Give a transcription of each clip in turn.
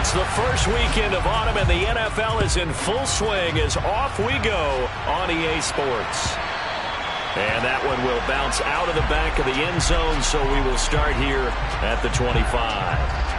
It's the first weekend of autumn, and the NFL is in full swing as off we go on EA Sports. And that one will bounce out of the back of the end zone, so we will start here at the 25.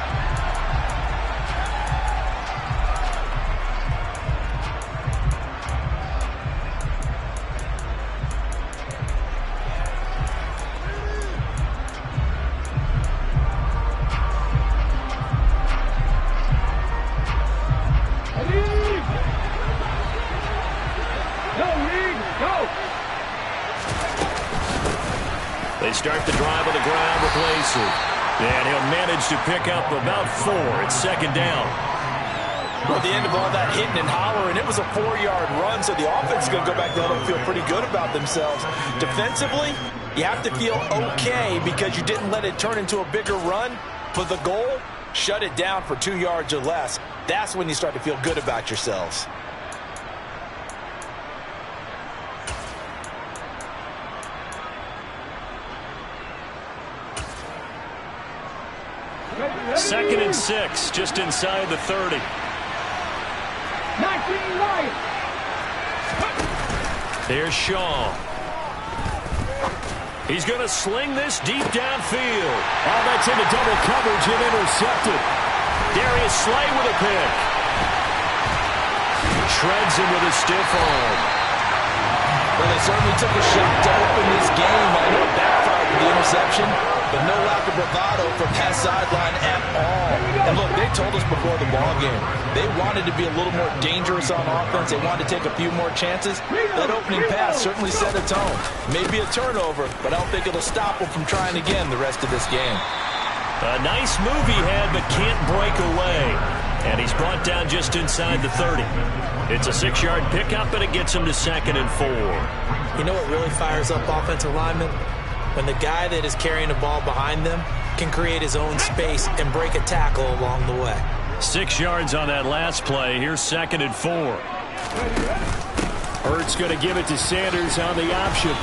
They start the drive on the ground with Blitz. And he'll manage to pick up about 4. It's second down. Well, at the end of all that hitting and hollering, it was a 4-yard run, so the offense is going to go back there and feel pretty good about themselves. Defensively, you have to feel okay because you didn't let it turn into a bigger run. For the goal, shut it down for 2 yards or less. That's when you start to feel good about yourselves. Second and 6, just inside the 30. 19 right. There's Shaw. He's going to sling this deep downfield. Oh, that's into double coverage and intercepted. Darius Slay with a pick. Shreds him with a stiff arm. Well, they certainly took a shot to open this game. I know it backfired with the interception, but no lack of bravado from that sideline at all. And look, they told us before the ball game, they wanted to be a little more dangerous on offense. They wanted to take a few more chances. That opening pass certainly set a tone. Maybe a turnover, but I don't think it'll stop them from trying again the rest of this game. A nice move he had, but can't break away. And he's brought down just inside the 30. It's a 6-yard pickup, and it gets him to second and 4. You know what really fires up offensive linemen? When the guy that is carrying the ball behind them can create his own space and break a tackle along the way. 6 yards on that last play. Here's second and 4. Hurts going to give it to Sanders on the option.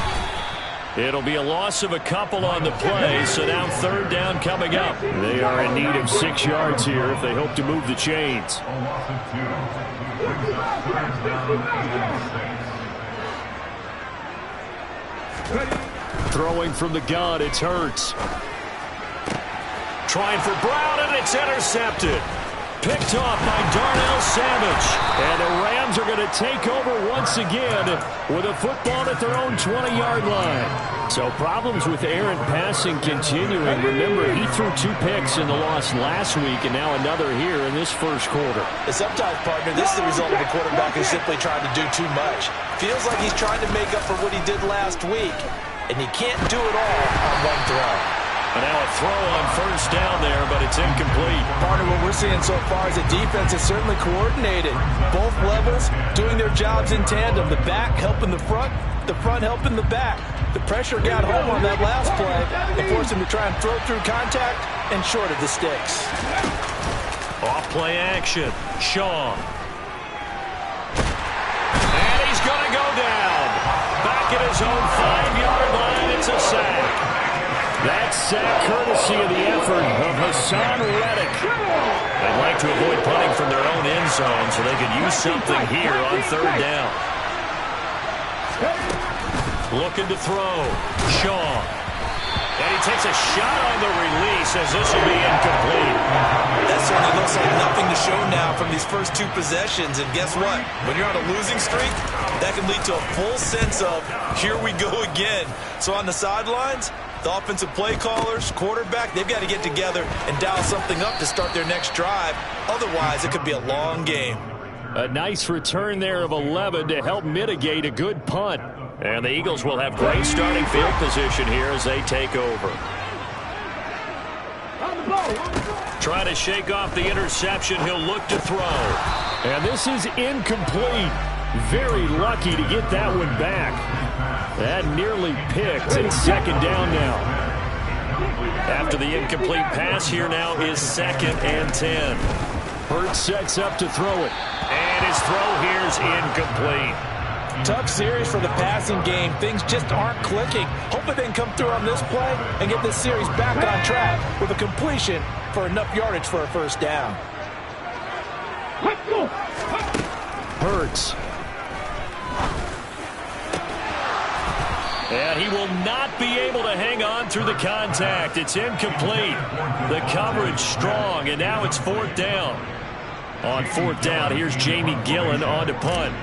It'll be a loss of a couple on the play, so now third down coming up. They are in need of 6 yards here if they hope to move the chains. Throwing from the gun, it's Hurts. Trying for Brown, and it's intercepted. Picked off by Darnell Savage. And the Rams are going to take over once again with a football at their own 20-yard line. So problems with Aaron passing continuing. Remember, he threw 2 picks in the loss last week, and now another here in this first quarter. Sometimes, partner, this is the result of a quarterback who's simply trying to do too much. Feels like he's trying to make up for what he did last week, and he can't do it all on one throw. And now a throw on first down there, but it's incomplete. Partner, what we're seeing so far is a defense is certainly coordinated. Both levels doing their jobs in tandem. The back helping the front helping the back. The pressure got home on that last play. It forced him to try and throw through contact and short of the sticks. Off play action. Shaw. And he's going to go down. Back at his own 5-yard line. It's a sack. That sack courtesy of the effort of Hassan Reddick. They'd like to avoid punting from their own end zone so they could use something here on third down. Looking to throw. Shaw. And he takes a shot on the release as this will be incomplete. That certainly looks like nothing to show now from these first 2 possessions. And guess what? When you're on a losing streak, that can lead to a full sense of, here we go again. So on the sidelines, the offensive play callers, quarterback, they've got to get together and dial something up to start their next drive. Otherwise, it could be a long game. A nice return there of 11 to help mitigate a good punt. And the Eagles will have great starting field position here as they take over. Trying to shake off the interception. He'll look to throw. And this is incomplete. Very lucky to get that one back. That nearly picked. It's second down now. After the incomplete pass, here now is second and 10. Hurts sets up to throw it. And his throw here is incomplete. Tough series for the passing game. Things just aren't clicking. Hoping they can come through on this play and get this series back on track with a completion for enough yardage for a first down. Hurts. And he will not be able to hang on through the contact. It's incomplete. The coverage strong, and now it's 4th down. On 4th down, here's Jamie Gillen on to punt.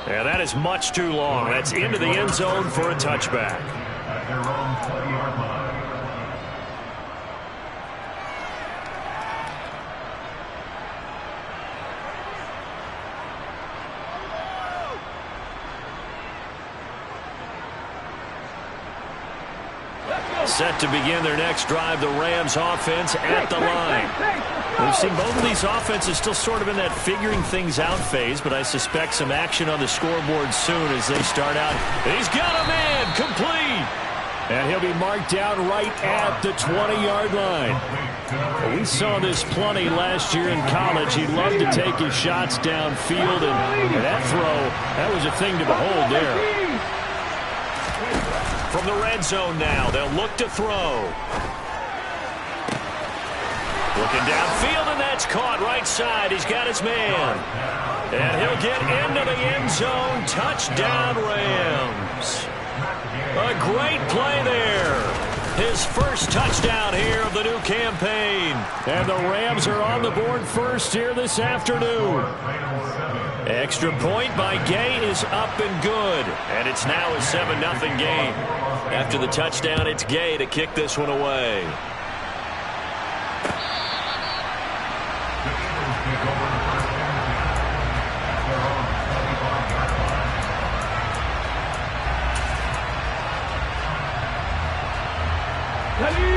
And that is much too long. That's into the end zone for a touchback. At their own 20-yard line. Set to begin their next drive, the Rams offense at the line. We've seen both of these offenses still sort of in that figuring things out phase, but I suspect some action on the scoreboard soon as they start out. He's got a man, complete. And he'll be marked down right at the 20-yard line. We saw this plenty last year in college. He loved to take his shots downfield, and that throw, that was a thing to behold there. From the red zone now, they'll look to throw. Looking downfield, and that's caught right side. He's got his man. And he'll get into the end zone. Touchdown, Rams. A great play there. His first touchdown here of the new campaign. And the Rams are on the board first here this afternoon. Extra point by Gay is up and good. And it's now a 7-0 game. After the touchdown, it's Gay to kick this one away.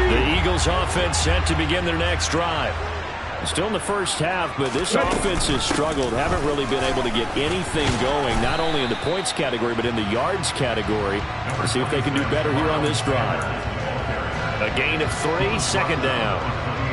The Eagles offense set to begin their next drive. Still in the first half, but this offense has struggled. Haven't really been able to get anything going, not only in the points category, but in the yards category. Let's see if they can do better here on this drive. A gain of 3, 2nd down.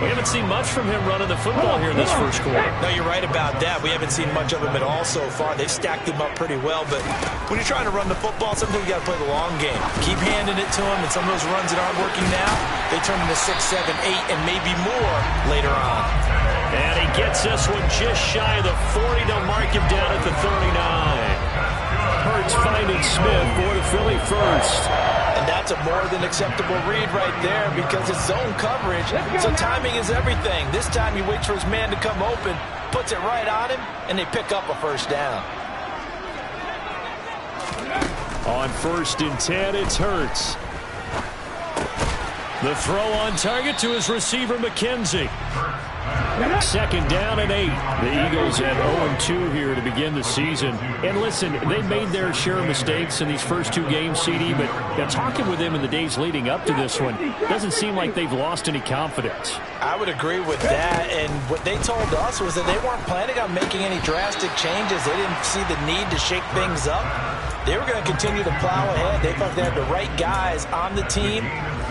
We haven't seen much from him running the football here in this first quarter. No, you're right about that. We haven't seen much of him at all so far. They've stacked him up pretty well, but when you're trying to run the football, sometimes you got to play the long game. Keep handing it to him, and some of those runs that aren't working now, they turn into 6, 7, 8, and maybe more later on. And he gets this one just shy of the 40. They'll mark him down at the 39. Hurts finding Smith for the Philly first. And that's a more than acceptable read right there because it's zone coverage, so timing is everything. This time he waits for his man to come open, puts it right on him, and they pick up a first down. On 1st and 10, it's Hurts. The throw on target to his receiver, McKenzie. 2nd down and 8. The Eagles at 0-2 here to begin the season. And listen, they made their share of mistakes in these first 2 games, CD, but talking with them in the days leading up to this one, doesn't seem like they've lost any confidence. I would agree with that, and what they told us was that they weren't planning on making any drastic changes. They didn't see the need to shake things up. They were going to continue to plow ahead. They thought they had the right guys on the team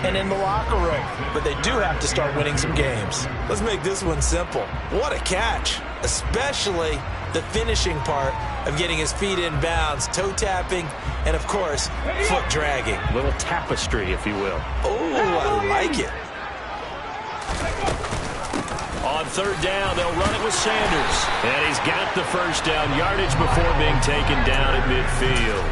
and in the locker room, but they do have to start winning some games. Let's make this one simple. What a catch, especially the finishing part of getting his feet in bounds, toe tapping, and of course, foot dragging. A little tapestry, if you will. Oh, I like it. On 3rd down, they'll run it with Sanders. And he's got the first down yardage before being taken down at midfield.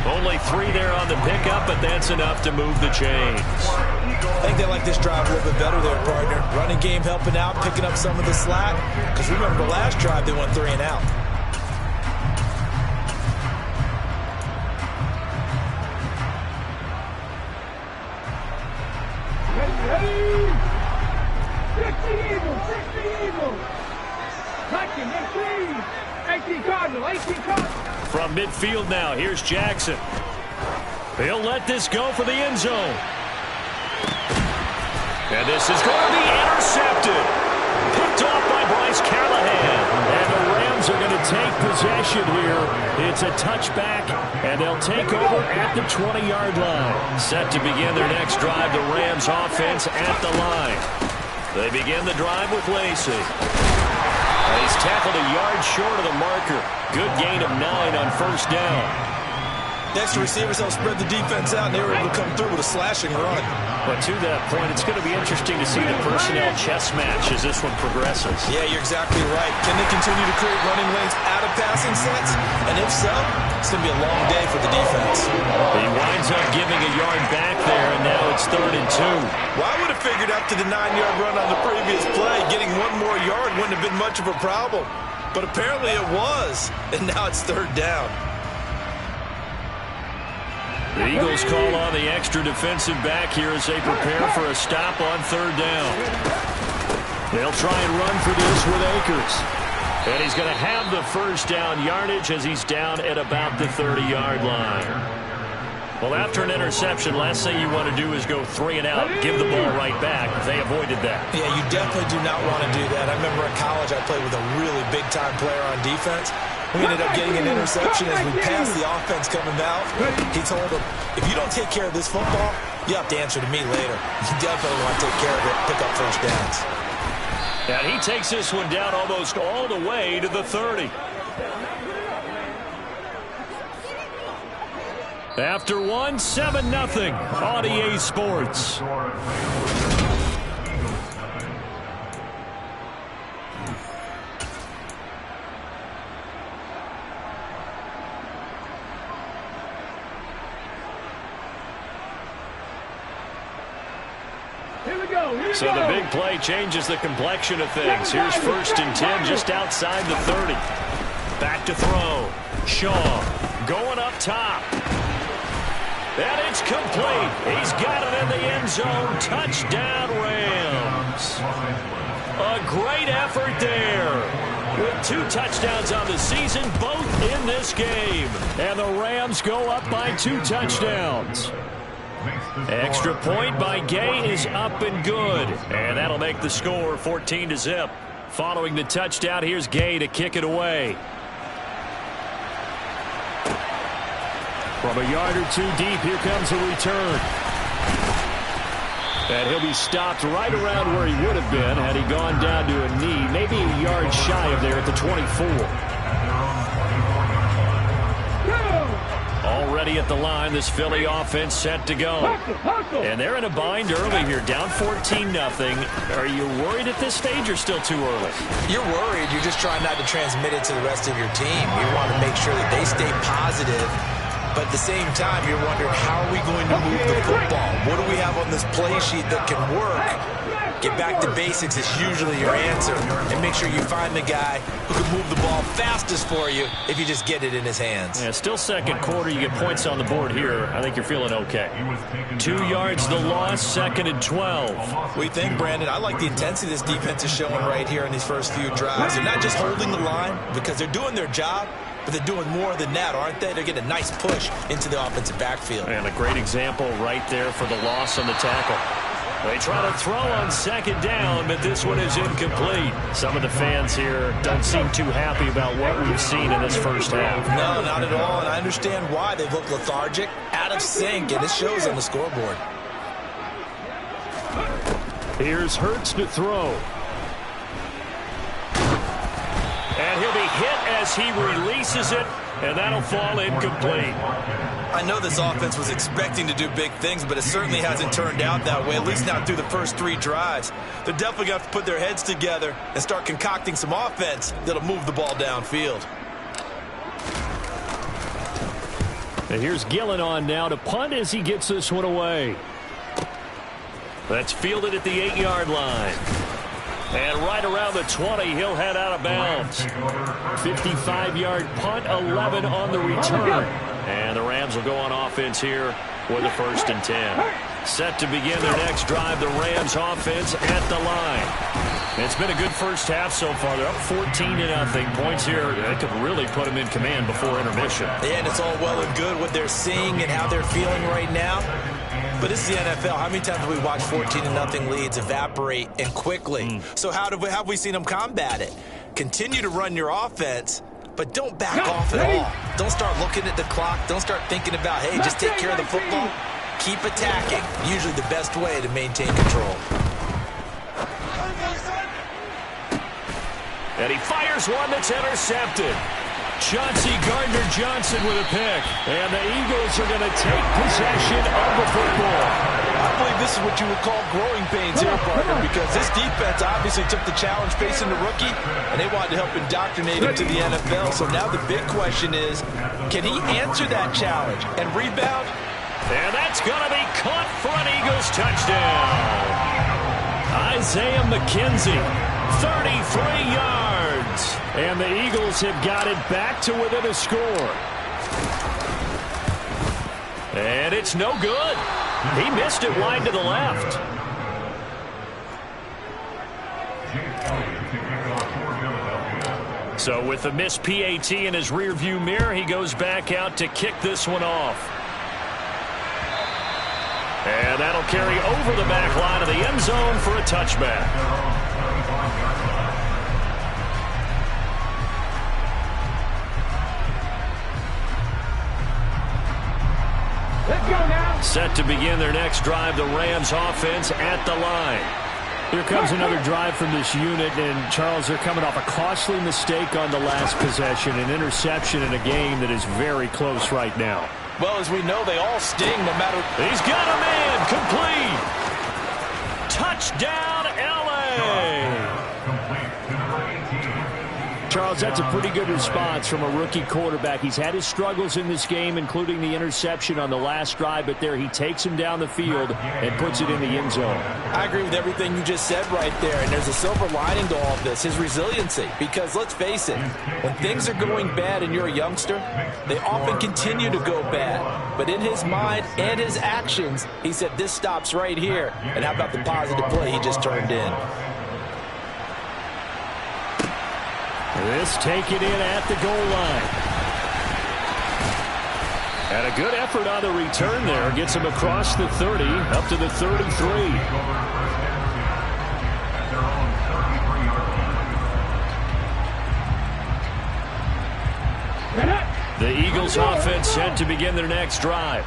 Only 3 there on the pickup, but that's enough to move the chains. I think they like this drive a little bit better there, partner. Running game helping out, picking up some of the slack. Because remember the last drive, they went 3 and out. From midfield now, here's Jackson. He'll let this go for the end zone. And this is going to be intercepted. Picked off by Bryce Callahan. And the Rams are going to take possession here. It's a touchback, and they'll take over at the 20-yard line. Set to begin their next drive, the Rams offense at the line. They begin the drive with Lacey. He's tackled a yard short of the marker. Good gain of 9 on 1st down. The extra receivers helped spread the defense out, and they were able to come through with a slashing run. But to that point, it's going to be interesting to see the personnel chess match as this one progresses. Yeah, you're exactly right. Can they continue to create running lanes out of passing sets? And if so, it's going to be a long day for the defense. He winds up giving a yard back there, and now it's 3rd and 2. Well, I would have figured after the 9-yard run on the previous play, getting one more yard wouldn't have been much of a problem. But apparently it was, and now it's 3rd down. The Eagles call on the extra defensive back here as they prepare for a stop on 3rd down. They'll try and run for this with Akers. And he's going to have the 1st down yardage as he's down at about the 30-yard line. Well, after an interception, last thing you want to do is go 3 and out, give the ball right back. They avoided that. Yeah, you definitely do not want to do that. I remember in college I played with a really big-time player on defense. We ended up getting an interception as we passed the offense coming out. He told him, if you don't take care of this football, you have to answer to me later. You definitely want to take care of it, pick up 1st downs. And he takes this one down almost all the way to the 30. After 1, 7-0 on EA Sports. So the big play changes the complexion of things. Here's 1st and 10 just outside the 30. Back to throw. Shaw going up top. And it's complete. He's got it in the end zone. Touchdown, Rams. A great effort there. With 2 touchdowns on the season, both in this game. And the Rams go up by 2 touchdowns. Extra point by Gay is up and good. And that'll make the score 14-0. Following the touchdown, here's Gay to kick it away. From a yard or 2 deep, here comes a return. And he'll be stopped right around where he would have been had he gone down to a knee, maybe a yard shy of there at the 24. Already at the line, this Philly offense set to go. And they're in a bind early here, down 14-0. Are you worried at this stage or still too early? You're worried. You're just trying not to transmit it to the rest of your team. You want to make sure that they stay positive. But at the same time, you're wondering, how are we going to move the football? What do we have on this play sheet that can work? Get back to basics is usually your answer. And make sure you find the guy who can move the ball fastest for you if you just get it in his hands. Yeah, still 2nd quarter. You get points on the board here. I think you're feeling okay. 2 yards the loss, 2nd and 12. We think, Brandon, I like the intensity this defense is showing right here in these first few drives. They're not just holding the line because they're doing their job, but they're doing more than that, aren't they? They're getting a nice push into the offensive backfield. And a great example right there for the loss on the tackle. They try to throw on 2nd down, but this one is incomplete. Some of the fans here don't seem too happy about what we've seen in this first half. No, not at all, and I understand why. They look lethargic, out of sync, and it shows on the scoreboard. Here's Hurts to throw. And he'll be hit as he releases it, and that'll fall incomplete. I know this offense was expecting to do big things, but it certainly hasn't turned out that way, at least not through the first 3 drives. They're definitely going to have to put their heads together and start concocting some offense that'll move the ball downfield. And here's Gillen on now to punt as he gets this one away. That's fielded at the 8-yard line. And right around the 20, he'll head out of bounds. 55-yard punt, 11 on the return. And the Rams will go on offense here with a 1st and 10. Set to begin their next drive, the Rams offense at the line. It's been a good first half so far. They're up 14-0. Points here that could really put them in command before intermission. Yeah, and it's all well and good what they're seeing and how they're feeling right now. But this is the NFL. How many times have we watched 14-0 leads evaporate and quickly? So how have we seen them combat it? Continue to run your offense, but don't back off at all. Don't start looking at the clock. Don't start thinking about, hey, just take care of the football. Keep attacking. Usually the best way to maintain control. And he fires one that's intercepted. Chauncey Gardner-Johnson with a pick. And the Eagles are going to take possession of the football. I believe this is what you would call growing pains here, partner, because this defense obviously took the challenge facing the rookie, and they wanted to help indoctrinate him to the NFL. So now the big question is, can he answer that challenge and rebound? And that's going to be caught for an Eagles touchdown. Isaiah McKenzie, 33 yards. And the Eagles have got it back to within a score. And it's no good. He missed it wide to the left. So with the missed PAT in his rearview mirror, he goes back out to kick this one off. And that'll carry over the back line of the end zone for a touchback. Set to begin their next drive, the Rams offense at the line. Here comes another drive from this unit, and Charles, they're coming off a costly mistake on the last possession, an interception in a game that is very close right now. Well, as we know, they all sting no matter. He's got a man, complete. Touchdown, LA. Charles, that's a pretty good response from a rookie quarterback. He's had his struggles in this game, including the interception on the last drive, but there he takes him down the field and puts it in the end zone. I agree with everything you just said right there, and there's a silver lining to all of this, his resiliency. Because let's face it, when things are going bad and you're a youngster, they often continue to go bad. But in his mind and his actions, he said, this stops right here. And how about the positive play he just turned in? This taken in at the goal line. And a good effort on the return there. Gets him across the 30, up to the 33. The Eagles offense set to begin their next drive.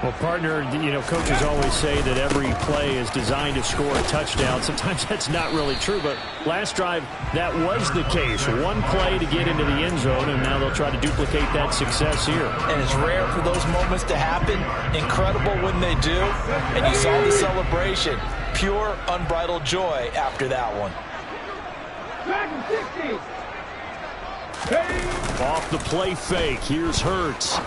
Well, partner, you know, coaches always say that every play is designed to score a touchdown. Sometimes that's not really true, but last drive, that was the case. One play to get into the end zone, and now they'll try to duplicate that success here. And it's rare for those moments to happen. Incredible when they do. And you saw the celebration. Pure, unbridled joy after that one. Off the play fake, here's Hurts.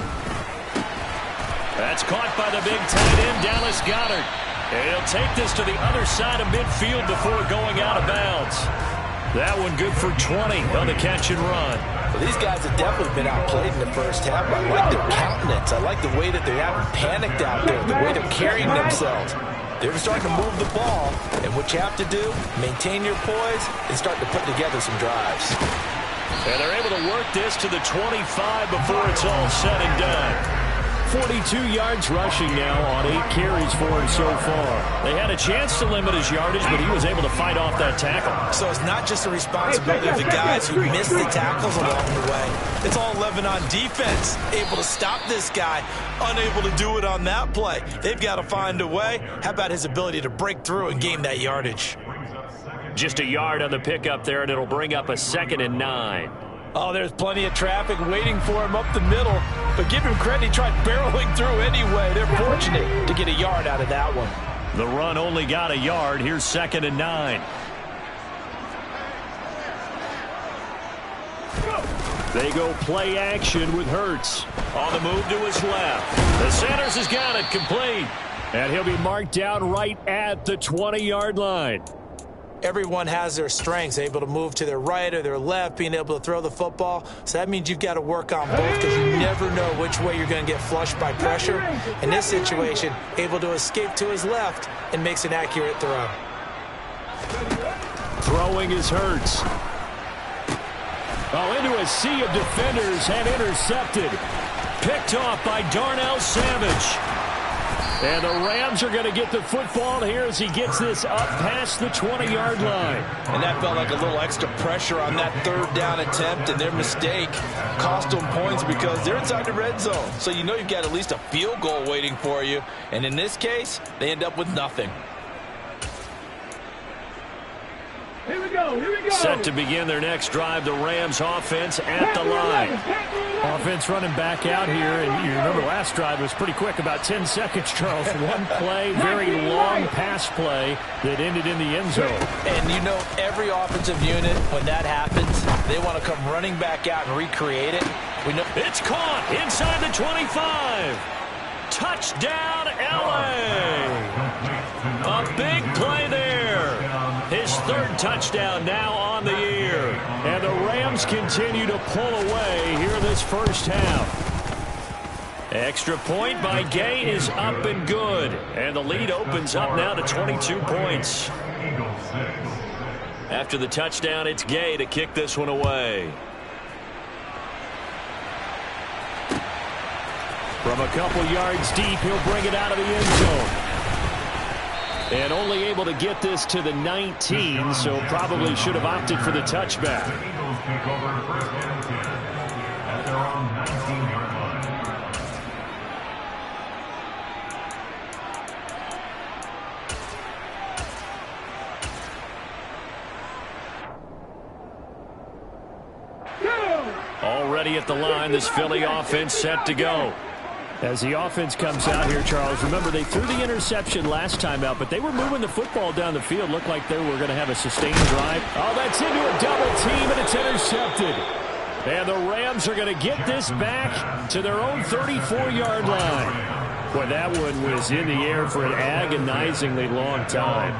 That's caught by the big tight end, Dallas Goedert. And he'll take this to the other side of midfield before going out of bounds. That one good for 20 on the catch and run. Well, these guys have definitely been outplayed in the first half. I like their countenance. I like the way that they haven't panicked out there, the way they're carrying themselves. They're starting to move the ball, and what you have to do, maintain your poise and start to put together some drives. And they're able to work this to the 25 before it's all said and done. 42 yards rushing now on 8 carries for him so far. They had a chance to limit his yardage, but he was able to fight off that tackle. So it's not just the responsibility of the guys who missed the tackles along the way. It's all 11 on defense, able to stop this guy, unable to do it on that play. They've got to find a way. How about his ability to break through and gain that yardage? Just a yard on the pickup there, and it'll bring up a 2nd and 9. Oh, there's plenty of traffic waiting for him up the middle. But give him credit, he tried barreling through anyway. They're fortunate to get a yard out of that one. The run only got a yard. Here's 2nd and 9. They go play action with Hurts. On the move to his left. The Sanders has got it complete. And he'll be marked down right at the 20-yard line. Everyone has their strengths, able to move to their right or their left, being able to throw the football. So that means you've got to work on both because you never know which way you're going to get flushed by pressure. In this situation, able to escape to his left and makes an accurate throw. Throwing is Hurts. Oh, into a sea of defenders and intercepted. Picked off by Darnell Savage. And the Rams are going to get the football here as he gets this up past the 20-yard line. And that felt like a little extra pressure on that 3rd down attempt, and their mistake cost them points because they're inside the red zone. So you know you've got at least a field goal waiting for you. And in this case, they end up with nothing. Set to begin their next drive, the Rams offense at the line. Offense running back out here, and you remember last drive was pretty quick, about 10 seconds, Charles. One play, very long pass play that ended in the end zone. And you know every offensive unit, when that happens, they want to come running back out and recreate it. We know it's caught inside the 25. Touchdown, L.A. A big play there. His third touchdown now on the year. And the Rams continue to pull away here in this first half. Extra point by Gay is up and good. And the lead opens up now to 22 points. After the touchdown, it's Gay to kick this one away. From a couple yards deep, he'll bring it out of the end zone. And only able to get this to the 19, so probably should have opted for the touchback. Eagles take over first and 10 at their own 19-yard line. Already at the line, this Philly offense set to go. As the offense comes out here, Charles, remember they threw the interception last time out, but they were moving the football down the field. Looked like they were going to have a sustained drive. Oh, that's into a double team, and it's intercepted. And the Rams are going to get this back to their own 34-yard line. Boy, that one was in the air for an agonizingly long time.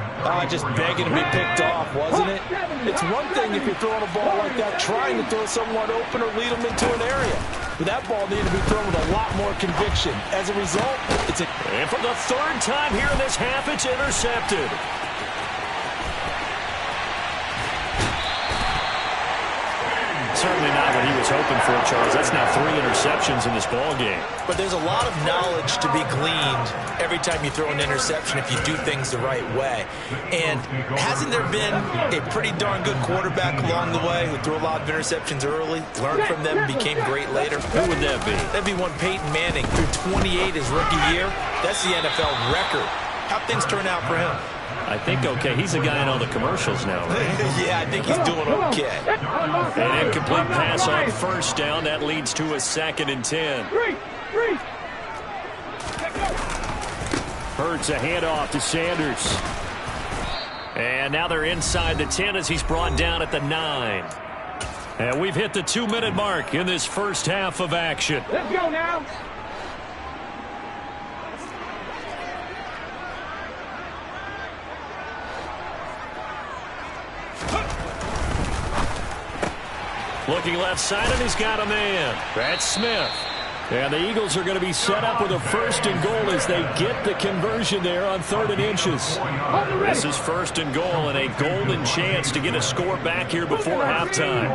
just begging to be picked off, wasn't it? It's one thing if you're throwing a ball like that, trying to throw someone open or lead them into an area. But that ball needed to be thrown with a lot more conviction. As a result, it's a... And for the third time here in this half, it's intercepted. Certainly not what he was hoping for, Charles. That's now 3 interceptions in this ball game. But there's a lot of knowledge to be gleaned every time you throw an interception if you do things the right way. And hasn't there been a pretty darn good quarterback along the way who threw a lot of interceptions early, learned from them, became great later? Who would that be? That'd be one Peyton Manning, threw 28 his rookie year. That's the NFL record. How'd things turn out for him? I think okay. He's the guy in all the commercials now, right? Yeah, I think he's doing okay. An incomplete pass on first down. That leads to a 2nd and 10. Hurts a handoff to Sanders. And now they're inside the 10 as he's brought down at the 9. And we've hit the 2-minute mark in this first half of action. Let's go now. Looking left side, and he's got a man. That's Smith. And the Eagles are going to be set up with a 1st and goal as they get the conversion there on 3rd and inches. This is 1st and goal and a golden chance to get a score back here before halftime.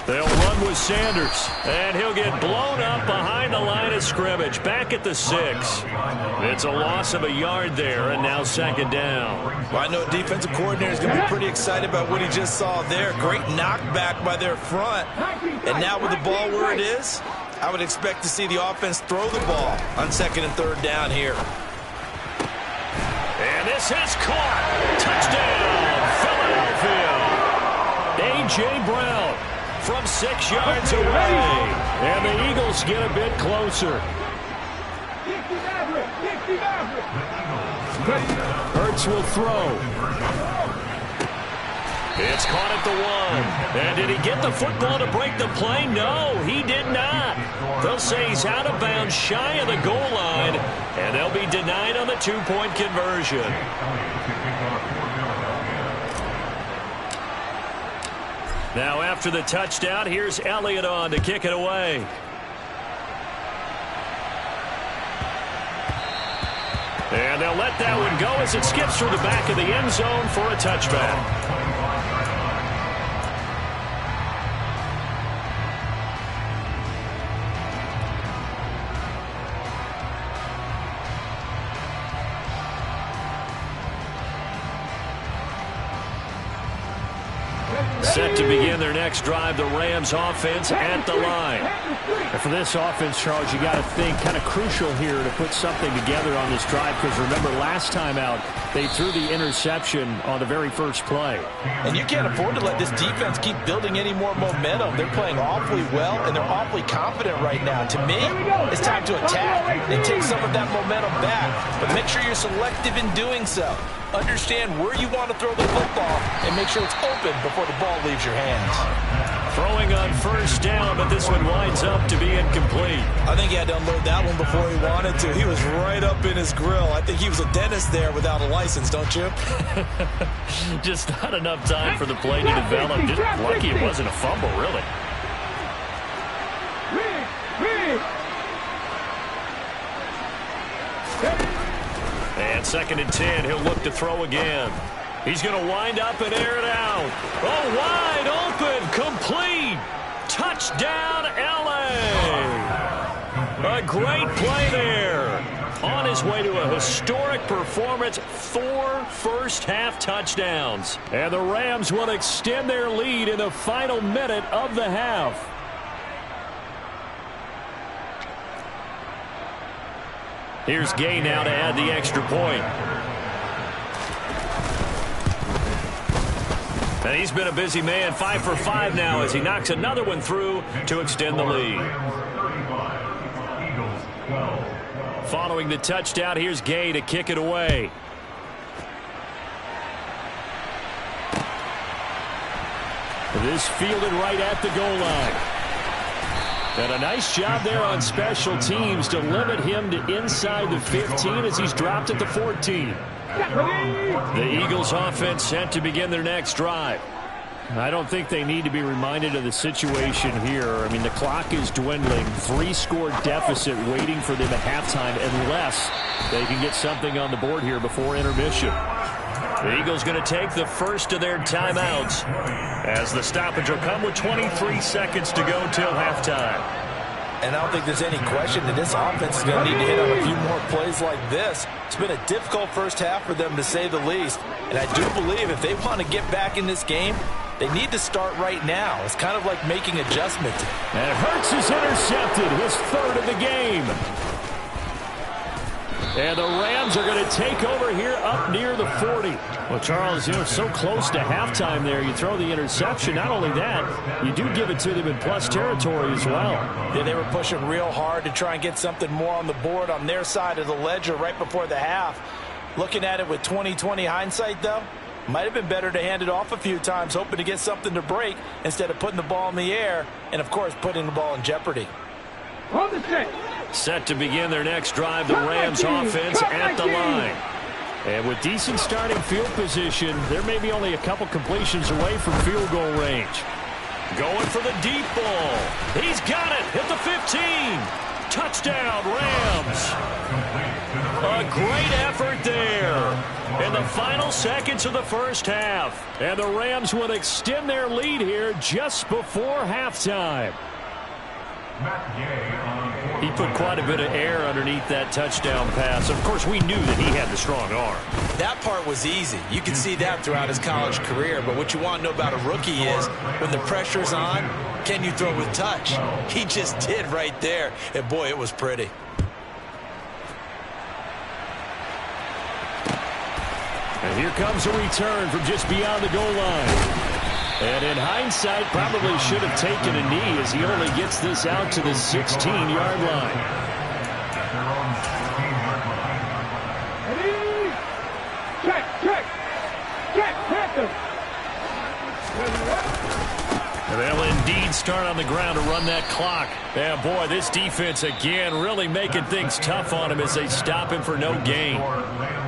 They'll run with Sanders, and he'll get blown up behind the line of scrimmage, back at the 6. It's a loss of a yard there, and now 2nd down. Well, I know defensive coordinator is going to be pretty excited about what he just saw there. Great knockback by their front. And now with the ball where it is, I would expect to see the offense throw the ball on 2nd and 3rd down here. And this is caught. Touchdown, Philadelphia. A.J. Brown from 6 yards away. And the Eagles get a bit closer. Hurts will throw. It's caught at the 1. And did he get the football to break the play? No, he did not. They'll say he's out of bounds shy of the goal line, and they'll be denied on the 2-point conversion. Now after the touchdown, here's Elliott on to kick it away. And they'll let that one go as it skips through the back of the end zone for a touchback. Set to begin their next drive, the Rams offense at the line. And for this offense, Charles, you got to think kind of crucial here to put something together on this drive, because remember last time out they threw the interception on the very first play. And you can't afford to let this defense keep building any more momentum. They're playing awfully well, and they're awfully confident right now. To me, it's time to attack and take some of that momentum back, but make sure you're selective in doing so. Understand where you want to throw the football and make sure it's open before the ball leaves your hands. Throwing on first down, but this one winds up to be incomplete. I think he had to unload that one before he wanted to. He was right up in his grill. I think he was a dentist there without a license, don't you? Just not enough time for the play to develop. Just lucky it wasn't a fumble, really. And 2nd and 10, he'll look to throw again. He's going to wind up and air it out. Oh, wide open, complete. Touchdown, L.A. A great play there. On his way to a historic performance, 4 first-half touchdowns. And the Rams will extend their lead in the final minute of the half. Here's Gay now to add the extra point. And he's been a busy man, 5 for 5 now as he knocks another one through to extend the lead. Following the touchdown, here's Gay to kick it away. This fielded right at the goal line. And a nice job there on special teams to limit him to inside the 15 as he's dropped at the 14. The Eagles offense set to begin their next drive. I don't think they need to be reminded of the situation here. I mean, the clock is dwindling. 3-score deficit waiting for them at halftime unless they can get something on the board here before intermission. The Eagles going to take the first of their timeouts as the stoppage will come with 23 seconds to go till halftime. And I don't think there's any question that this offense is going to need to hit on a few more plays like this. It's been a difficult first half for them, to say the least. And I do believe if they want to get back in this game, they need to start right now. It's kind of like making adjustments. And Hurts is intercepted, his 3rd of the game. And the Rams are going to take over here up near the 40. Well, Charles, you know, so close to halftime there. You throw the interception. Not only that, you do give it to them in plus territory as well. Yeah, they were pushing real hard to try and get something more on the board on their side of the ledger right before the half. Looking at it with 20/20 hindsight, though, might have been better to hand it off a few times, hoping to get something to break instead of putting the ball in the air and, of course, putting the ball in jeopardy. Hold the stick. Set to begin their next drive, the Rams offense at the line. And with decent starting field position, there may be only a couple completions away from field goal range. Going for the deep ball. He's got it. Hit the 15. Touchdown, Rams. A great effort there in the final seconds of the first half. And the Rams will extend their lead here just before halftime. He put quite a bit of air underneath that touchdown pass. Of course, we knew that he had the strong arm. That part was easy. You can see that throughout his college career. But what you want to know about a rookie is when the pressure's on, can you throw with touch? He just did right there. And, boy, it was pretty. And here comes a return from just beyond the goal line. And in hindsight, probably should have taken a knee as he only gets this out to the 16-yard line. And they'll indeed start on the ground to run that clock. Yeah, boy, this defense again really making things tough on him as they stop him for no gain.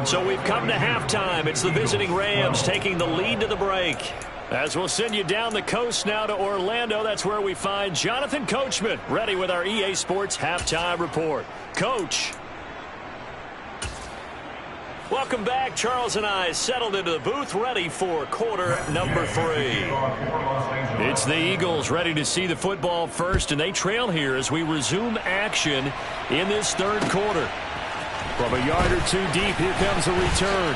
So we've come to halftime. It's the visiting Rams taking the lead to the break. As we'll send you down the coast now to Orlando, that's where we find Jonathan Coachman ready with our EA Sports Halftime Report. Coach. Welcome back. Charles and I settled into the booth ready for quarter number 3. It's the Eagles ready to see the football first, and they trail here as we resume action in this third quarter. From a yard or two deep, here comes a return.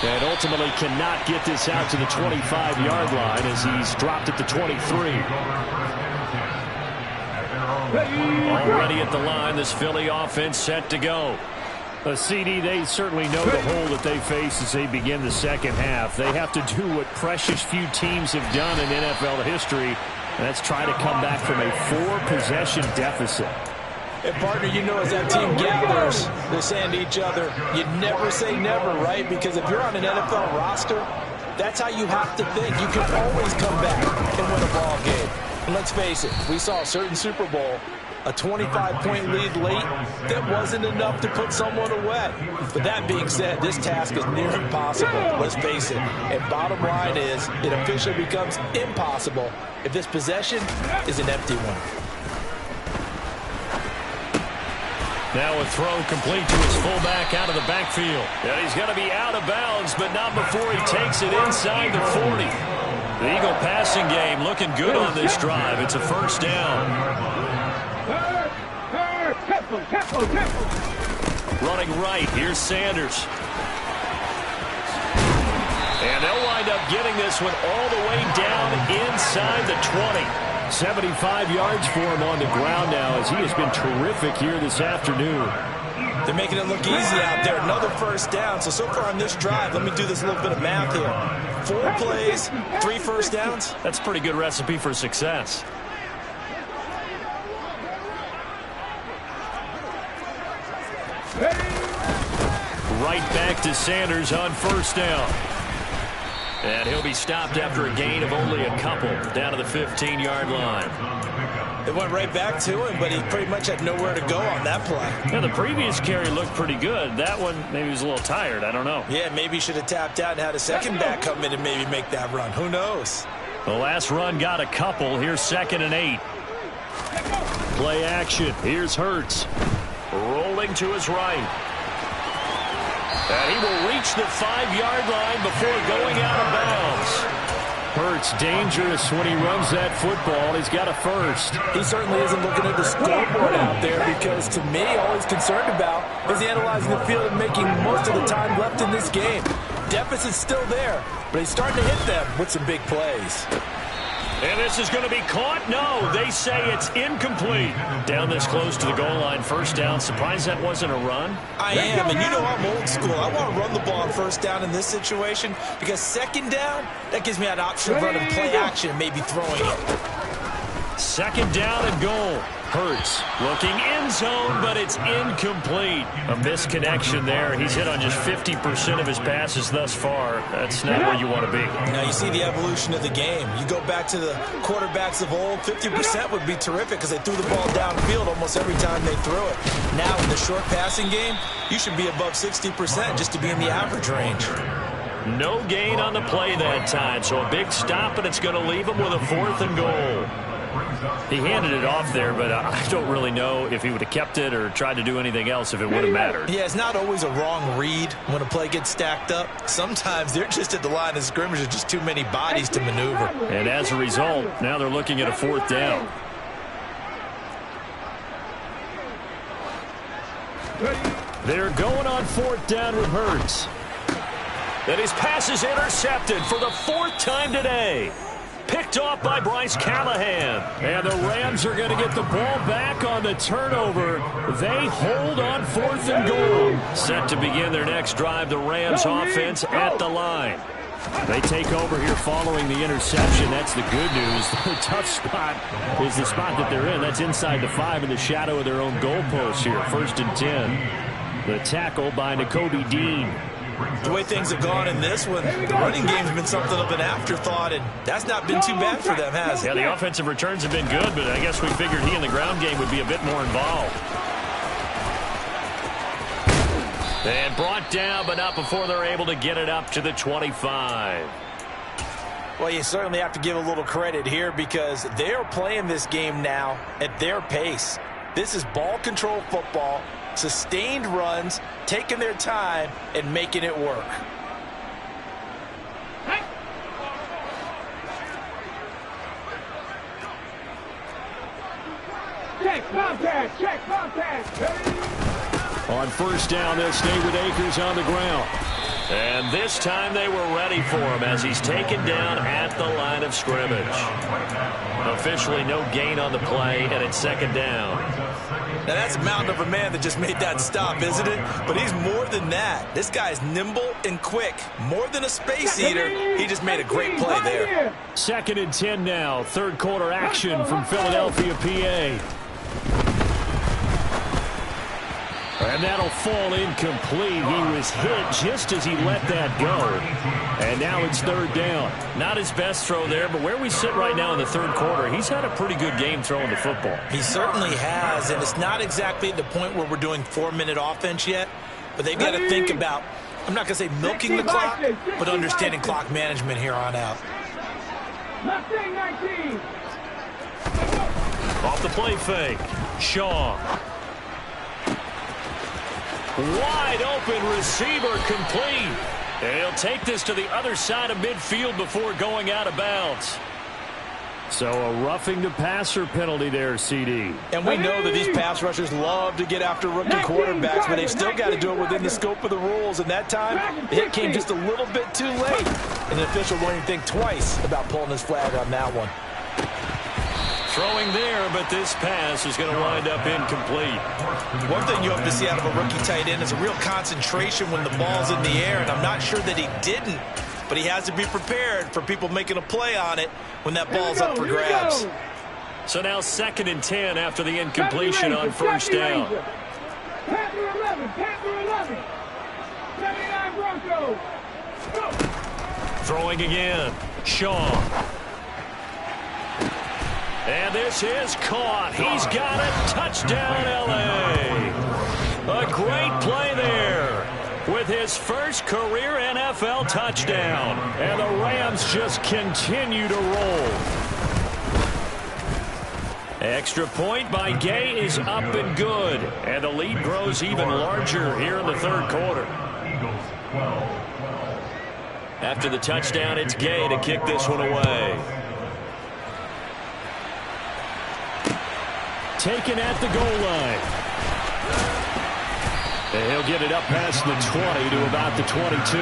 And ultimately cannot get this out to the 25-yard line as he's dropped at the 23. Already at the line, this Philly offense set to go. CD, they certainly know the hole that they face as they begin the second half. They have to do what precious few teams have done in NFL history, and that's try to come back from a 4-possession deficit. And partner, you know, as that team gathers, they're saying to each other, you never say never, right? Because if you're on an NFL roster, that's how you have to think. You can always come back and win a ball game. And let's face it, we saw a certain Super Bowl, a 25-point lead late, that wasn't enough to put someone away. But that being said, this task is near impossible. Let's face it. And bottom line is, it officially becomes impossible if this possession is an empty one. Now a throw complete to his fullback out of the backfield. And he's going to be out of bounds, but not before he takes it inside the 40. The Eagle passing game looking good on this drive. It's a first down. Running right, here's Sanders. And they'll wind up getting this one all the way down inside the 20. 75 yards for him on the ground now as he has been terrific here this afternoon. They're making it look easy out there. Another first down. So far on this drive, let me do this little bit of math here. 4 plays, 3 first downs. That's a pretty good recipe for success. Right back to Sanders on first down. And he'll be stopped after a gain of only a couple down to the 15-yard line. It went right back to him, but he pretty much had nowhere to go on that play. Yeah, the previous carry looked pretty good. That one, maybe he was a little tired. I don't know. Yeah, maybe he should have tapped out and had a second back come in and maybe make that run. Who knows? The last run got a couple. Here's 2nd and 8. Play action. Here's Hurts. Rolling to his right. And he will reach the 5-yard line before going out of bounds. Hurts dangerous when he runs that football. He's got a first. He certainly isn't looking at the scoreboard out there because, to me, all he's concerned about is analyzing the field and making most of the time left in this game. Deficit's still there, but he's starting to hit them with some big plays. And this is going to be caught? No, they say it's incomplete. Down this close to the goal line, first down. Surprised that wasn't a run? I am, and you know I'm old school. I want to run the ball on first down in this situation because second down, that gives me an option of running play action, maybe throwing it. 2nd down and goal. Hurts looking end zone, but it's incomplete. A misconnection there. He's hit on just 50% of his passes thus far. That's not where you want to be. Now you see the evolution of the game. You go back to the quarterbacks of old, 50% would be terrific because they threw the ball downfield almost every time they threw it. Now in the short passing game, you should be above 60% just to be in the average range. No gain on the play that time, so a big stop, and it's going to leave him with a 4th and goal. He handed it off there, but I don't really know if he would have kept it or tried to do anything else if it would have mattered. Yeah, it's not always a wrong read when a play gets stacked up. Sometimes they're just at the line of scrimmage with just too many bodies to maneuver. And as a result, now they're looking at a 4th down. They're going on 4th down with Hurts. And his pass is intercepted for the 4th time today. Picked off by Bryce Callahan. And the Rams are going to get the ball back on the turnover. They hold on 4th and goal. Set to begin their next drive, the Rams offense at the line. They take over here following the interception. That's the good news. The tough spot is the spot that they're in. That's inside the 5 in the shadow of their own goalpost here. 1st and 10. The tackle by Nakobe Dean. The way things have gone in this one, the running game's been something of an afterthought, and that's not been too bad for them, has it? Yeah, the offensive returns have been good, but I guess we figured he in the ground game would be a bit more involved. And brought down, but not before they're able to get it up to the 25. Well, you certainly have to give a little credit here because they are playing this game now at their pace. This is ball control football. Sustained runs, taking their time, and making it work. On first down, they'll stay with Akers on the ground. And this time they were ready for him as he's taken down at the line of scrimmage. Officially no gain on the play, and it's second down. Now that's a mountain of a man that just made that stop, isn't it? But he's more than that. This guy's nimble and quick. More than a space eater, he just made a great play there. Second and 10 now. Third quarter action from Philadelphia, PA. And that'll fall incomplete. He was hit just as he let that go. And now it's third down. Not his best throw there, but where we sit right now in the third quarter, he's had a pretty good game throwing the football. He certainly has, and it's not exactly the point where we're doing 4-minute offense yet, but they've got to think about, I'm not going to say milking the clock, but understanding clock management here on out. Off the play fake. Shaw. Wide open receiver complete. And he'll take this to the other side of midfield before going out of bounds. So a roughing the passer penalty there, CD. And we know that these pass rushers love to get after rookie quarterbacks, but they've still got to do it within the scope of the rules. And that time, the hit came just a little bit too late. And the official won't even think twice about pulling his flag on that one. Throwing there, but this pass is going to wind up incomplete. One thing you hope to see out of a rookie tight end is a real concentration when the ball's in the air, and I'm not sure that he didn't, but he has to be prepared for people making a play on it when that ball's up for grabs. So now second and 10 after the incompletion on first down. Throwing again. Shaw. And this is caught. He's got it. Touchdown, L.A. A great play there with his first career NFL touchdown. And the Rams just continue to roll. Extra point by Gay is up and good. And the lead grows even larger here in the third quarter. After the touchdown, it's Gay to kick this one away. Taken at the goal line. And he'll get it up past the 20 to about the 22.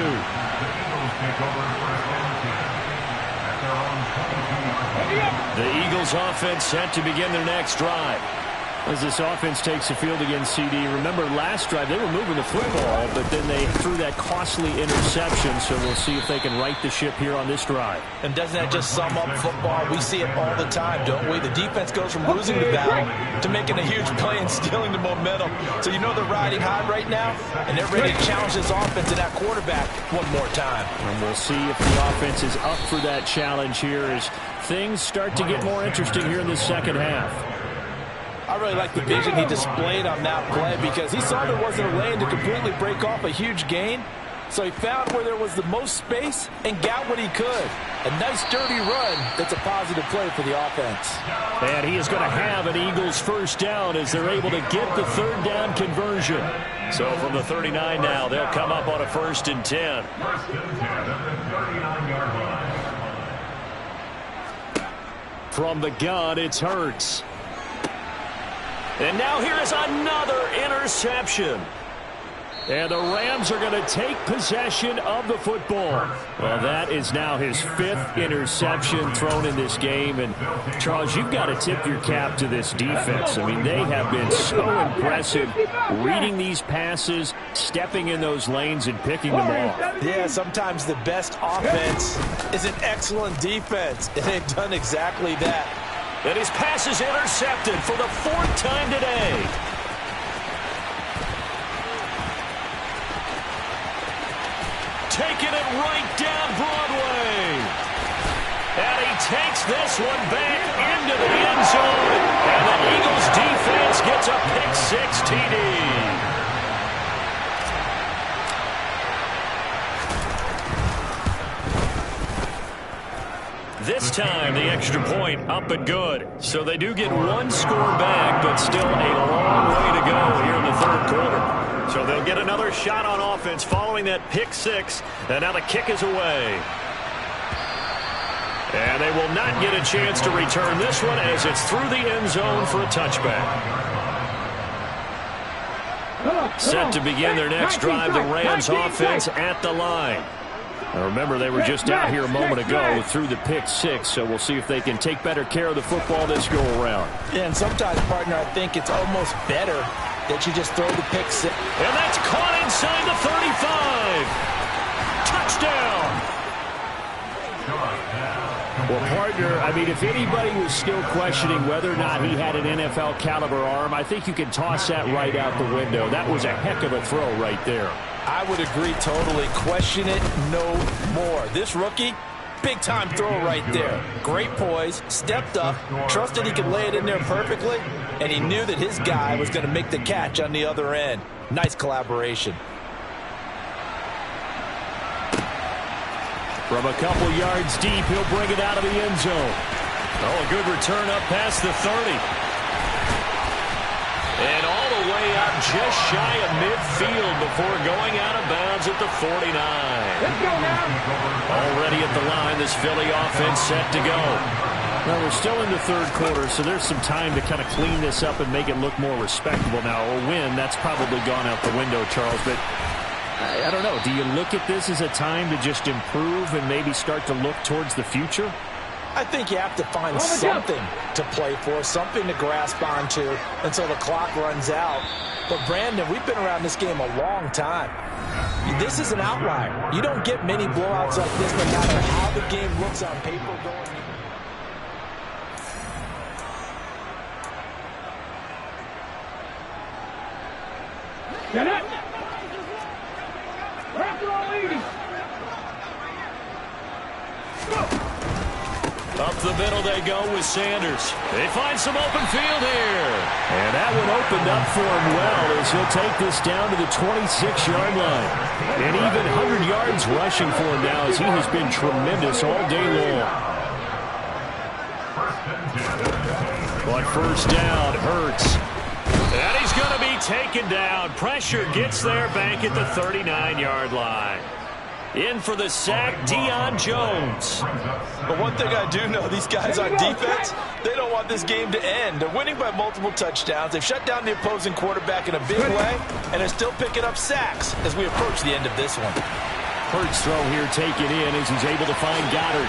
The Eagles offense set to begin their next drive. As this offense takes the field against CD, remember last drive they were moving the football, but then they threw that costly interception, so we'll see if they can right the ship here on this drive. And doesn't that just sum up football? We see it all the time, don't we? The defense goes from losing the battle to making a huge play and stealing the momentum. So you know they're riding high right now, and they're ready to challenge this offense and that quarterback one more time. And we'll see if the offense is up for that challenge here as things start to get more interesting here in the second half. I really like the vision he displayed on that play because he saw there wasn't a lane to completely break off a huge gain. So he found where there was the most space and got what he could. A nice, dirty run that's a positive play for the offense. And he is going to have an Eagles first down as they're able to get the third down conversion. So from the 39 now, they'll come up on a 1st and 10. First and 10 at the 39-yard line. From the gun, it's Hurts. And now here is another interception. And the Rams are going to take possession of the football. Well, that is now his 5th interception thrown in this game. And, Charles, you've got to tip your cap to this defense. I mean, they have been so impressive reading these passes, stepping in those lanes, and picking them off. Yeah, sometimes the best offense is an excellent defense. And they've done exactly that. And his pass is intercepted for the 4th time today. Taking it right down Broadway. And he takes this one back into the end zone. And the Eagles defense gets a pick-6 TD. This time, the extra point up and good. So they do get one score back, but still a long way to go here in the third quarter. So they'll get another shot on offense following that pick-6. And now the kick is away. And they will not get a chance to return this one as it's through the end zone for a touchback. Set to begin their next drive, the Rams offense at the line. Now remember, they were just out here a moment ago through the pick six, so we'll see if they can take better care of the football this go-around. Yeah, and sometimes, partner, I think it's almost better that you just throw the pick six. And that's caught inside the 35. Touchdown. Well, partner, I mean, if anybody was still questioning whether or not he had an NFL caliber arm, I think you can toss that right out the window. That was a heck of a throw right there. I would agree totally. Question it no more. This rookie, big-time throw right there. Great poise, stepped up, trusted he could lay it in there perfectly, and he knew that his guy was going to make the catch on the other end. Nice collaboration. From a couple yards deep, he'll bring it out of the end zone. Oh, a good return up past the 30. And all the way out just shy of midfield before going out of bounds at the 49. Let's go now. Already at the line, this Philly offense set to go. Now, we're still in the third quarter, so there's some time to kind of clean this up and make it look more respectable. Now, a win, that's probably gone out the window, Charles, but I don't know. Do you look at this as a time to just improve and maybe start to look towards the future? I think you have to find something to play for, something to grasp onto until the clock runs out. But, Brandon, we've been around this game a long time. This is an outlier. You don't get many blowouts like this no matter how the game looks on paper going. Get it. Up the middle they go with Sanders. They find some open field here. And that one opened up for him well as he'll take this down to the 26-yard line. And even 100 yards rushing for him now as he has been tremendous all day long. But first down, Hurts. And he's going to be taken down. Pressure gets there back at the 39-yard line. In for the sack, Deion Jones. But one thing I do know, these guys on defense, they don't want this game to end. They're winning by multiple touchdowns. They've shut down the opposing quarterback in a big way, and they're still picking up sacks as we approach the end of this one. Hurts throw here taken in as he's able to find Goddard.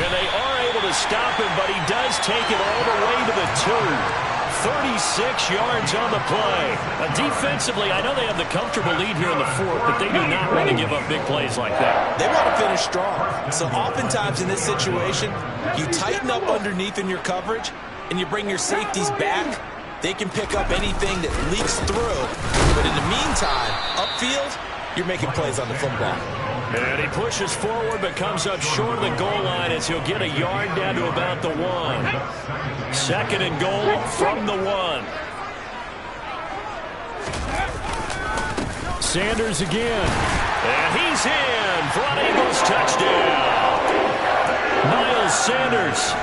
And they are able to stop him, but he does take it all the way to the 2. 36 yards on the play. Defensively, I know they have the comfortable lead here in the fourth, but they do not want to give up big plays like that. They want to finish strong. So oftentimes in this situation, you tighten up underneath in your coverage, and you bring your safeties back. They can pick up anything that leaks through. But in the meantime, upfield, you're making plays on the football. And he pushes forward but comes up short of the goal line as he'll get a yard down to about the 1. Second and goal from the 1. Sanders again. And he's in for an Eagles touchdown. Miles Sanders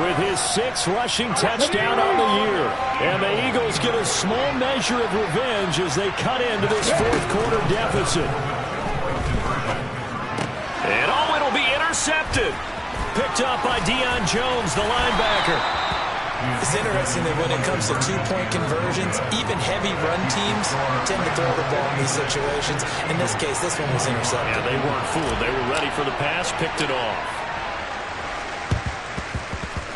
with his 6th rushing touchdown on the year. And the Eagles get a small measure of revenge as they cut into this fourth quarter deficit. And oh, it'll be intercepted. Picked up by Deion Jones, the linebacker. It's interesting that when it comes to two-point conversions, even heavy run teams tend to throw the ball in these situations. In this case, this one was intercepted. Yeah, they weren't fooled. They were ready for the pass, picked it off.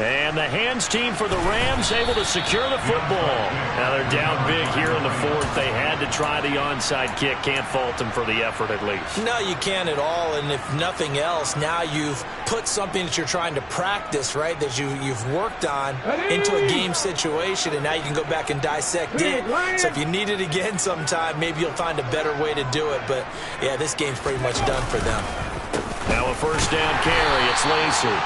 And the hands team for the Rams able to secure the football. Now they're down big here in the fourth. They had to try the onside kick. Can't fault them for the effort at least. No, you can't at all. And if nothing else, now you've put something that you're trying to practice, right, that you've worked on into a game situation, and now you can go back and dissect it. So if you need it again sometime, maybe you'll find a better way to do it. But, yeah, this game's pretty much done for them. Now a first down carry. It's Lacy.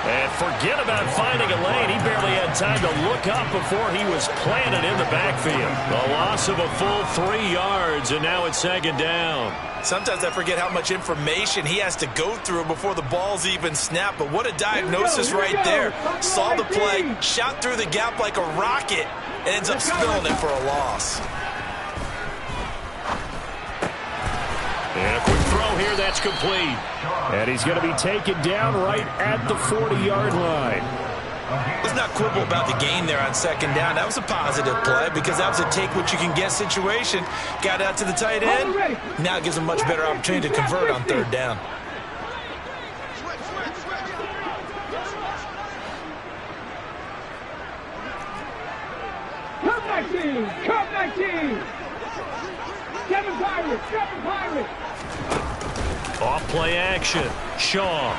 And forget about finding a lane. He barely had time to look up before he was planted in the backfield. A loss of a full 3 yards, and now it's second down. Sometimes I forget how much information he has to go through before the ball's even snapped. But what a diagnosis right there. Saw the play, shot through the gap like a rocket, and ends up spilling it for a loss. And a quick throw here, that's complete. And he's going to be taken down right at the 40-yard line. Let's not quibble about the gain there on second down. That was a positive play because that was a take-what-you-can-get situation. Got out to the tight end. Now it gives them much better opportunity to convert on third down. Come 19! Kevin Pirate! Off play action. Shaw.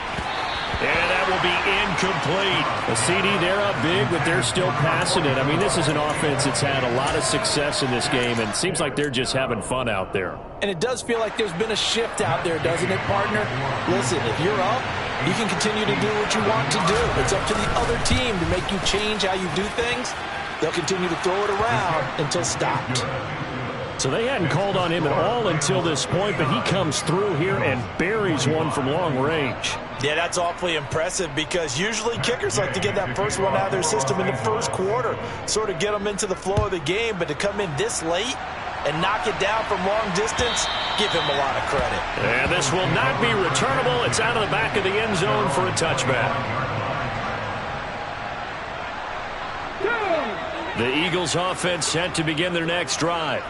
And that will be incomplete. A CD, they're up big, but they're still passing it. I mean, this is an offense that's had a lot of success in this game, and it seems like they're just having fun out there. And it does feel like there's been a shift out there, doesn't it, partner? Listen, if you're up, you can continue to do what you want to do. It's up to the other team to make you change how you do things. They'll continue to throw it around until stopped. So they hadn't called on him at all until this point, but he comes through here and buries one from long range. Yeah, that's awfully impressive because usually kickers like to get that first one out of their system in the first quarter, sort of get them into the flow of the game, but to come in this late and knock it down from long distance, give him a lot of credit. And this will not be returnable. It's out of the back of the end zone for a touchback. The Eagles offense set to begin their next drive.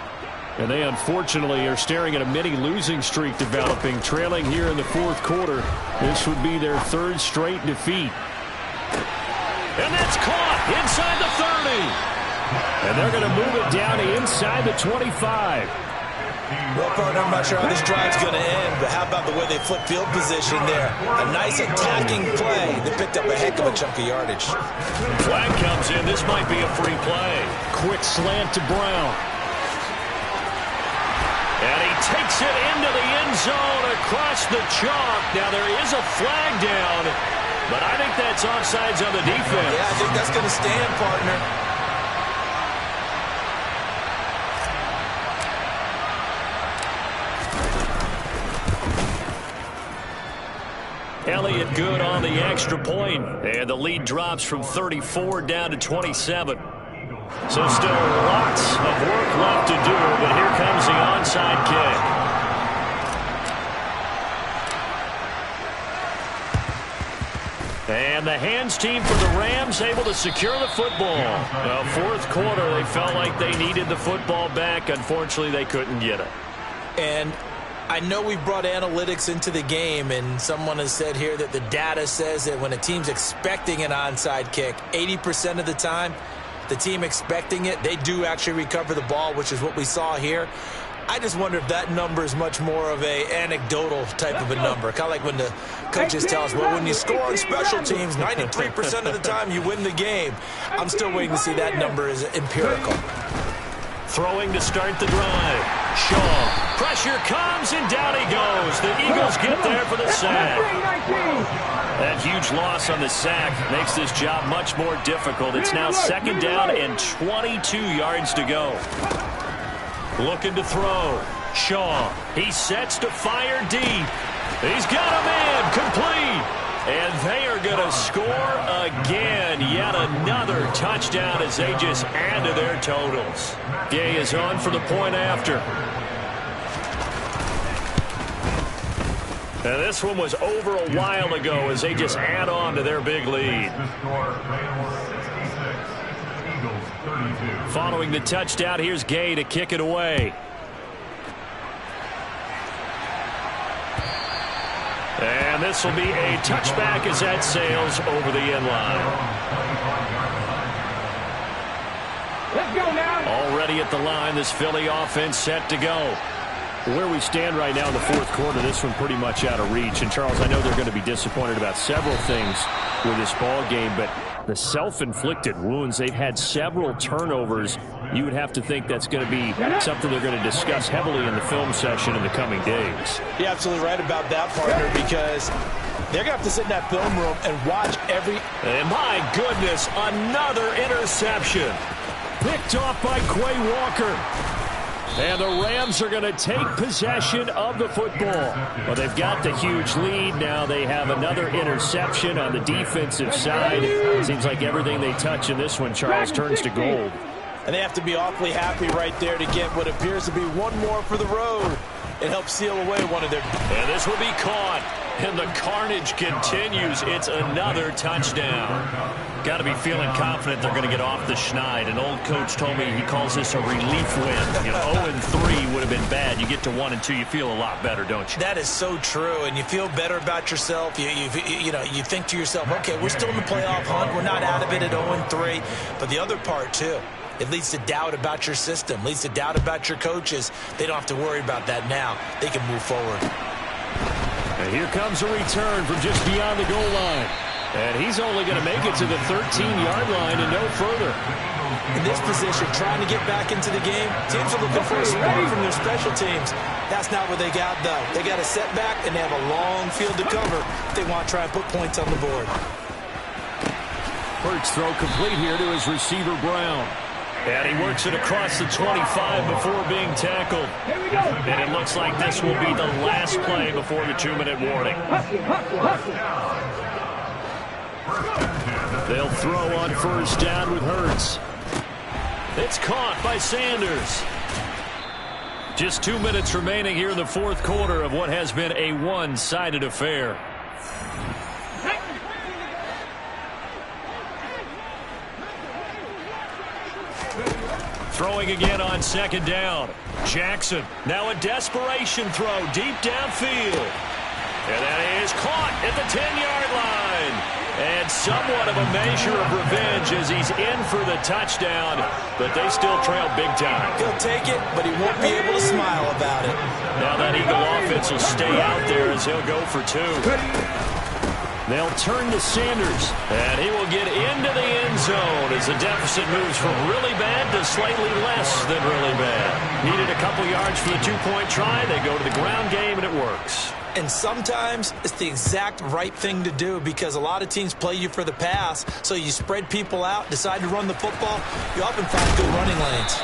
And they unfortunately are staring at a mini losing streak developing, trailing here in the fourth quarter. This would be their third straight defeat. And that's caught inside the 30. And they're going to move it down to inside the 25. Well, partner, I'm not sure how this drive's going to end, but how about the way they flip field position there? A nice attacking play that picked up a heck of a chunk of yardage. Flag comes in. This might be a free play. Quick slant to Brown. And he takes it into the end zone across the chalk. Now there is a flag down, but I think that's offsides on the defense. Yeah, I think that's going to stand, partner. Elliott good on the extra point, and the lead drops from 34 down to 27. So still lots of work left to do, but here comes the onside kick. And the hands team for the Rams able to secure the football. Well, fourth quarter, they felt like they needed the football back. Unfortunately, they couldn't get it. And I know we brought analytics into the game, and someone has said here that the data says that when a team's expecting an onside kick, 80% of the time, the team expecting it, they do actually recover the ball, which is what we saw here. I just wonder if that number is much more of a anecdotal type of a number. Kind of like when the coaches tell us, well, when you score on special teams, 93% of the time you win the game. I'm still waiting to see that number is empirical. Throwing to start the drive. Shaw. Pressure comes, and down he goes. The Eagles get there for the sack. That huge loss on the sack makes this job much more difficult. It's now second down and 22 yards to go. Looking to throw. Shaw. He sets to fire deep. He's got a man complete. And they are going to score again. Yet another touchdown as they just add to their totals. Gay is on for the point after. And this one was over a while ago as they just add on to their big lead. Following the touchdown, here's Gay to kick it away. And this will be a touchback as that sails over the end line. Let's go now. Already at the line, this Philly offense set to go. Where we stand right now in the fourth quarter, this one pretty much out of reach. And, Charles, I know they're going to be disappointed about several things with this ball game, but the self-inflicted wounds, they've had several turnovers. You would have to think that's going to be something they're going to discuss heavily in the film session in the coming days. You're absolutely right about that, partner, because they're going to have to sit in that film room and watch every... And my goodness, another interception. Picked off by Quay Walker. And the Rams are going to take possession of the football. Well, they've got the huge lead. Now they have another interception on the defensive side. Seems like everything they touch in this one, Charles, turns to gold. And they have to be awfully happy right there to get what appears to be one more for the road. It helps seal away one of their... And this will be caught. And the carnage continues. It's another touchdown. Got to be feeling confident they're going to get off the schneid. An old coach told me he calls this a relief win. You know, 0-3 would have been bad. You get to 1-2, you feel a lot better, don't you? That is so true, and you feel better about yourself. You think to yourself, okay, we're still in the playoff hunt. We're not out of it at 0-3. But the other part, too, it leads to doubt about your system, leads to doubt about your coaches. They don't have to worry about that now. They can move forward. And here comes a return from just beyond the goal line. And he's only going to make it to the 13-yard line and no further. In this position, trying to get back into the game, teams are looking for a spark from their special teams. That's not what they got, though. They got a setback, and they have a long field to cover if they want to try and put points on the board. First throw complete here to his receiver, Brown. And he works it across the 25 before being tackled. And it looks like this will be the last play before the 2-minute warning. They'll throw on first down with Hurts. It's caught by Sanders. Just 2 minutes remaining here in the fourth quarter of what has been a one-sided affair. Throwing again on second down. Jackson, now a desperation throw deep downfield. And that is caught at the 10-yard line. And somewhat of a measure of revenge as he's in for the touchdown, but they still trail big time. He'll take it, but he won't be able to smile about it. Now that Eagle offense will stay out there as he'll go for 2. They'll turn to Sanders, and he will get into the end zone as the deficit moves from really bad to slightly less than really bad. Needed a couple yards for the 2-point try. They go to the ground game, and it works. And sometimes it's the exact right thing to do because a lot of teams play you for the pass, so you spread people out, decide to run the football. You often find good running lanes.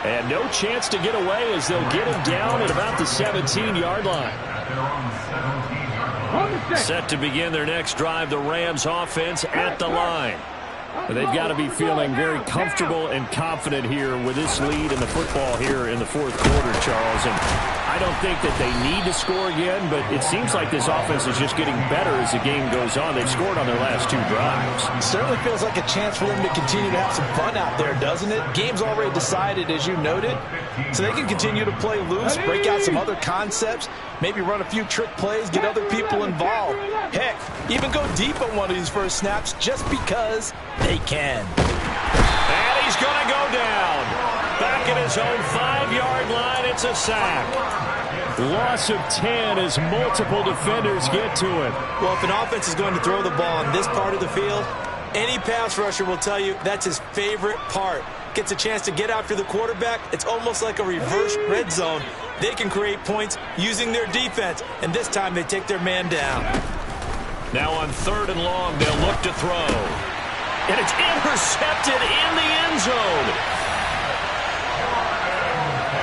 And no chance to get away as they'll get him down at about the 17-yard line. Set to begin their next drive, the Rams offense at the line. They've got to be feeling very comfortable and confident here with this lead in the football here in the fourth quarter, Charles. And I don't think that they need to score again, but it seems like this offense is just getting better as the game goes on. They've scored on their last 2 drives. It certainly feels like a chance for them to continue to have some fun out there, doesn't it? Game's already decided, as you noted, so they can continue to play loose, break out some other concepts, maybe run a few trick plays, get other people involved. Heck, even go deep on one of these first snaps just because they can. And he's going to go down. Back at his own 5-yard line, it's a sack. Loss of 10 as multiple defenders get to it. Well, if an offense is going to throw the ball on this part of the field, any pass rusher will tell you that's his favorite part. Gets a chance to get after the quarterback. It's almost like a reverse red zone. They can create points using their defense, and this time they take their man down. Now on 3rd and long, they'll look to throw. And it's intercepted in the end zone.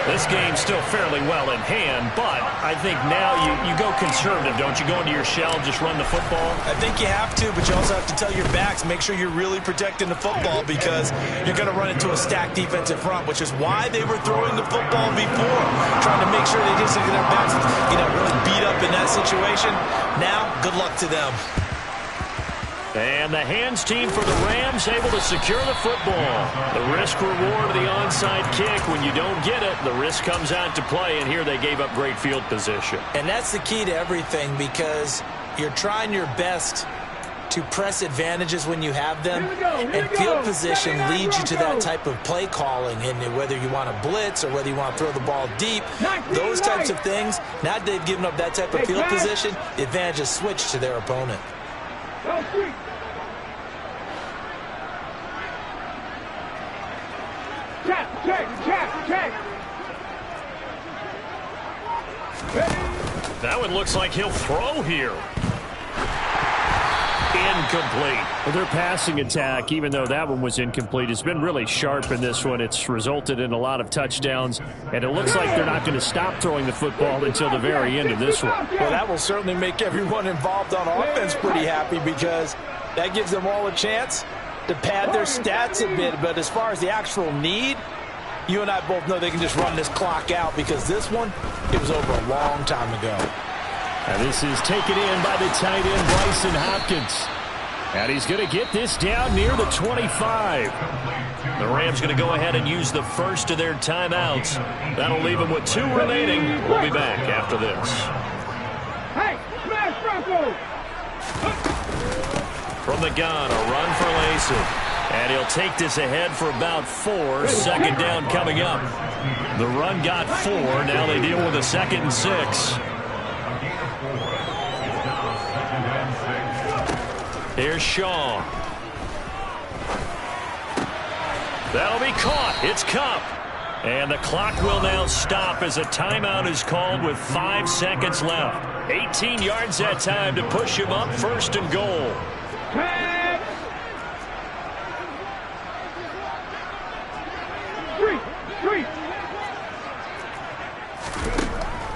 This game's still fairly well in hand, but I think now you go conservative, don't you? Go into your shell, just run the football? I think you have to, but you also have to tell your backs, make sure you're really protecting the football because you're going to run into a stacked defensive front, which is why they were throwing the football before, trying to make sure they didn't get their backs, really beat up in that situation. Now, good luck to them. And the hands team for the Rams able to secure the football. The risk-reward of the onside kick. When you don't get it, the risk comes out to play, and here they gave up great field position. And that's the key to everything because you're trying your best to press advantages when you have them, and field position leads you to that type of play calling, and whether you want to blitz or whether you want to throw the ball deep, those types of things, now that they've given up that type of field position, the advantage is switched to their opponent. Check. That one looks like he'll throw here. Incomplete. Their passing attack, even though that one was incomplete, has been really sharp in this one. It's resulted in a lot of touchdowns, and it looks like they're not going to stop throwing the football until the very end of this one. Well, that will certainly make everyone involved on offense pretty happy because that gives them all a chance to pad their stats a bit. But as far as the actual need, you and I both know they can just run this clock out because this one, it was over a long time ago. And this is taken in by the tight end, Bryson Hopkins. And he's going to get this down near the 25. The Rams going to go ahead and use the first of their timeouts. That'll leave them with 2 remaining. We'll be back after this. Hey, smash Bronco! From the gun, a run for Lacy. And he'll take this ahead for about 4. Second down coming up. The run got 4. Now they deal with a 2nd and 6. Here's Shaw. That'll be caught. It's Kupp. And the clock will now stop as a timeout is called with 5 seconds left. 18 yards that time to push him up 1st and goal.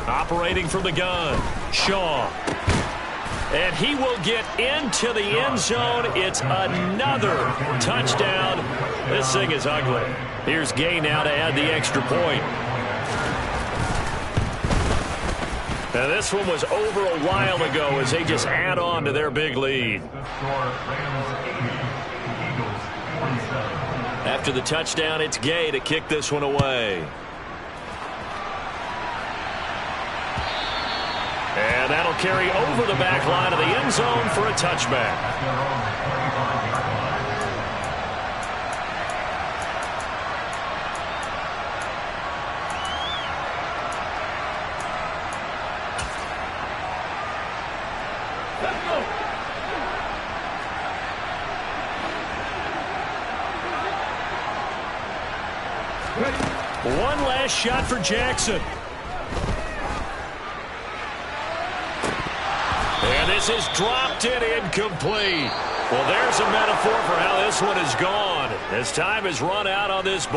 Operating from the gun, Shaw. And he will get into the end zone. It's another touchdown. This thing is ugly. Here's Gay now to add the extra point. Now this one was over a while ago as they just add on to their big lead. After the touchdown, it's Gay to kick this one away. And that'll carry over the back line of the end zone for a touchback. Let's go! One last shot for Jackson. And this is dropped and incomplete. Well, there's a metaphor for how this one is gone. As time has run out on this ball.